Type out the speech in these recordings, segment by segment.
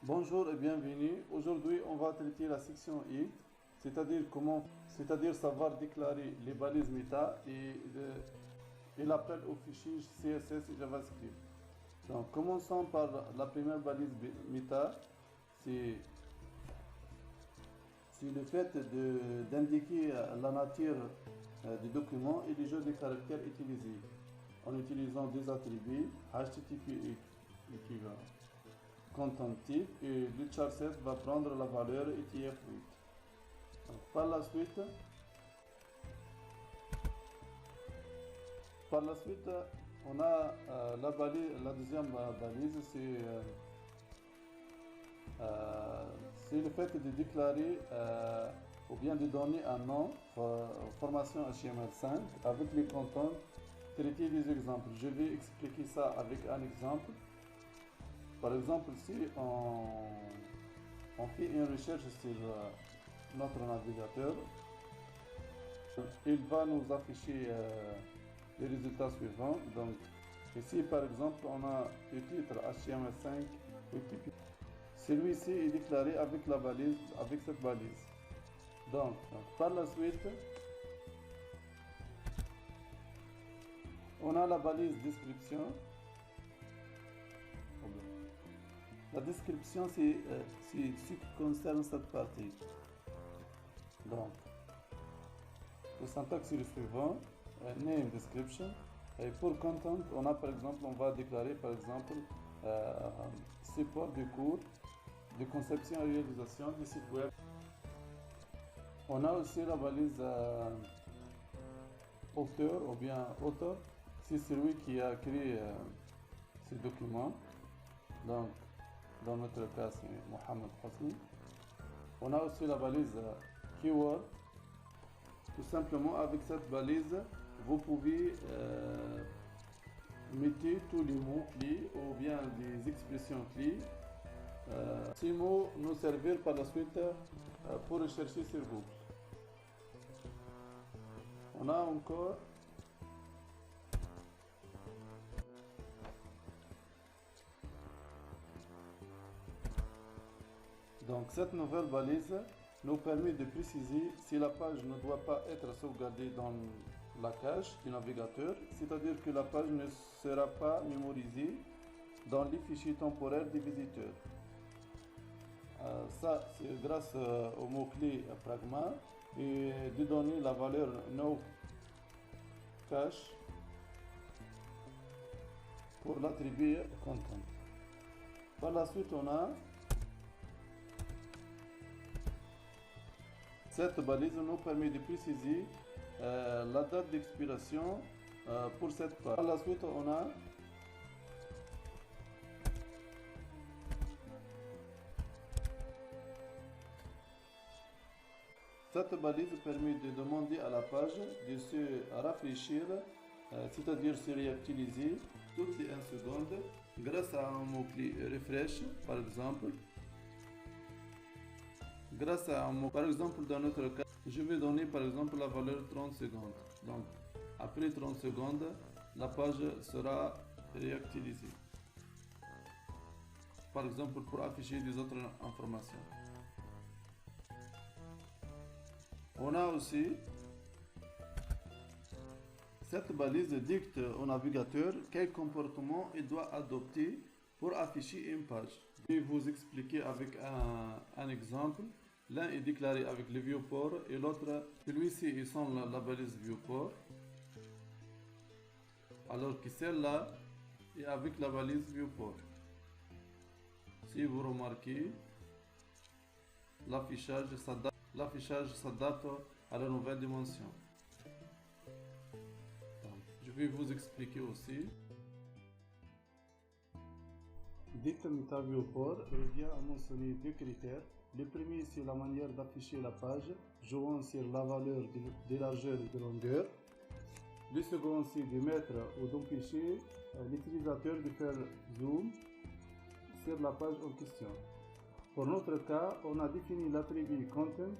Bonjour et bienvenue. Aujourd'hui, on va traiter la section I, c'est-à-dire savoir déclarer les balises meta et l'appel aux fichiers CSS et JavaScript. Donc, commençons par la première balise meta. C'est le fait d'indiquer la nature du document et les jeux de caractères utilisés en utilisant des attributs HTTP équivalent. Content type et le charset va prendre la valeur ETF8. Donc, par la suite, on a la deuxième balise, c'est le fait de déclarer ou bien de donner un nom, formation HTML5 avec les contents, traiter des exemples. Je vais expliquer ça avec un exemple. Par exemple, si on fait une recherche sur notre navigateur, il va nous afficher les résultats suivants. Donc, ici, par exemple, on a le titre HTML5 Wikipédia. Celui-ci est déclaré avec cette balise. Donc, par la suite, on a la balise description. La description, c'est ce qui concerne cette partie. Donc, le syntaxe est le suivant, name description. Et pour content, on a par exemple, on va déclarer par exemple support de cours de conception et réalisation du site web. On a aussi la balise auteur ou bien auteur, c'est celui qui a créé ce document. Donc, dans notre cas, c'est Mohamed Hosni. On a aussi la balise keyword. Tout simplement, avec cette balise, vous pouvez mettre tous les mots-clés ou bien des expressions clés. Ces mots nous serviront par la suite pour rechercher sur Google. On a encore donc cette nouvelle balise nous permet de préciser si la page ne doit pas être sauvegardée dans la cache du navigateur, c'est-à-dire que la page ne sera pas mémorisée dans les fichiers temporaires des visiteurs. Ça, c'est grâce au mot-clé pragma et de donner la valeur no cache pour l'attribut content. Par la suite, on a cette balise nous permet de préciser la date d'expiration pour cette page. Par la suite, on a cette balise permet de demander à la page de se rafraîchir, c'est-à-dire se réactualiser toutes les 1 seconde grâce à un mot-clé refresh par exemple. Grâce à un mot, par exemple dans notre cas, je vais donner par exemple la valeur 30 secondes. Donc après 30 secondes, la page sera réactualisée. Par exemple pour afficher des autres informations. On a aussi cette balise dicte au navigateur quel comportement il doit adopter pour afficher une page. Je vais vous expliquer avec un exemple. L'un est déclaré avec le viewport et l'autre, celui-ci est sans la balise viewport. Alors que celle-là est avec la balise viewport. Si vous remarquez, l'affichage s'adapte à la nouvelle dimension. Donc, je vais vous expliquer aussi. Dicte meta viewport revient à mentionner deux critères. Le premier, c'est la manière d'afficher la page, jouant sur la valeur de largeur et de longueur. Le second, c'est de mettre ou d'empêcher l'utilisateur de faire zoom sur la page en question. Pour notre cas, on a défini l'attribut content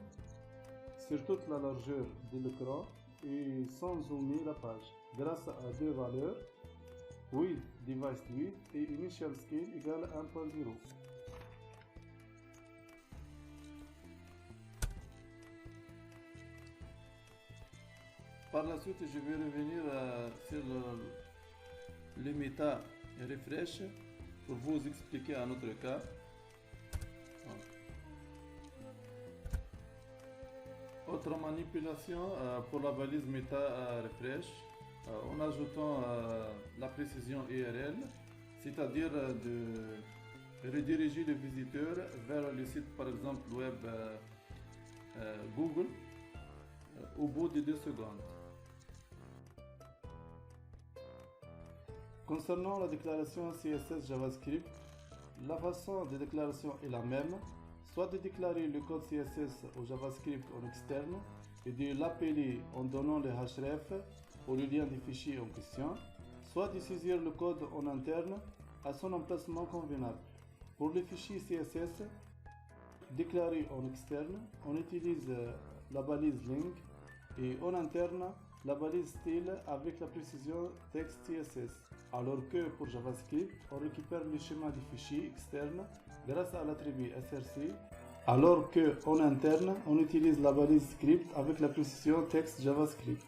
sur toute la largeur de l'écran et sans zoomer la page, grâce à deux valeurs, width device width et initial scale égale 1.0. Par la suite, je vais revenir sur le méta refresh pour vous expliquer un autre cas. Autre manipulation pour la balise méta refresh en ajoutant la précision URL, c'est-à-dire de rediriger le visiteur vers le site par exemple web Google au bout de 2 secondes. Concernant la déclaration CSS JavaScript, la façon de déclaration est la même, soit de déclarer le code CSS au JavaScript en externe et de l'appeler en donnant le href ou le lien du fichier en question, soit de saisir le code en interne à son emplacement convenable. Pour les fichiers CSS déclarés en externe, on utilise la balise link et en interne la balise style avec la précision texte CSS, alors que pour JavaScript, on récupère le schéma du fichier externe grâce à l'attribut src, alors que en interne, on utilise la balise script avec la précision texte JavaScript.